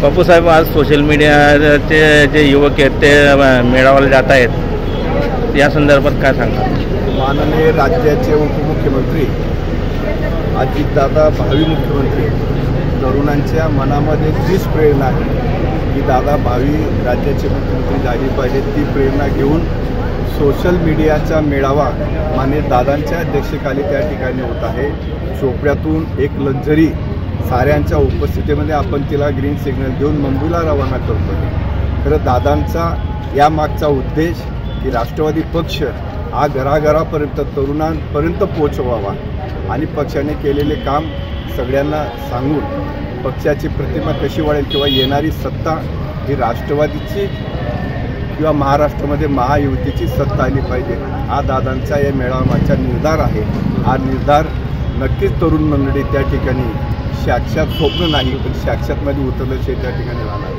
बापूसाहेब, आज सोशल मीडियाचे जे युवक आहेत ते मेळाव्याला जात आहेत, या संदर्भात काय सांगा? माननीय राज्याचे उपमुख्यमंत्री अजितदादा, भावी मुख्यमंत्री, तरुणांच्या मनामध्ये तीच प्रेरणा आहे की दादा भावी राज्याचे मुख्यमंत्री झाली पाहिजे. ती प्रेरणा घेऊन सोशल मीडियाचा मेळावा माननीय दादांच्या अध्यक्षतेखाली त्या ठिकाणी होत आहे. चोपड्यातून एक लक्झरी साऱ्यांच्या उपस्थितीमध्ये आपण तिला ग्रीन सिग्नल देऊन मुंबईला रवाना करतो. खरं दादांचा यामागचा उद्देश की राष्ट्रवादी पक्ष हा घराघरापर्यंत तरुणांपर्यंत पोहोचवावा आणि पक्षाने केलेले काम सगळ्यांना सांगून पक्षाची प्रतिमा कशी वाढेल किंवा येणारी सत्ता ही राष्ट्रवादीची किंवा महाराष्ट्रामध्ये महायुतीची सत्ता आली पाहिजे, हा दादांचा या मेळाव्याचा निर्धार आहे. हा निर्धार नक्कीच तरुण मंडळी त्या ठिकाणी साक्षात स्वप्न नाही पण साक्षातमध्ये उतरल्याशिवाय त्या ठिकाणी राहणार.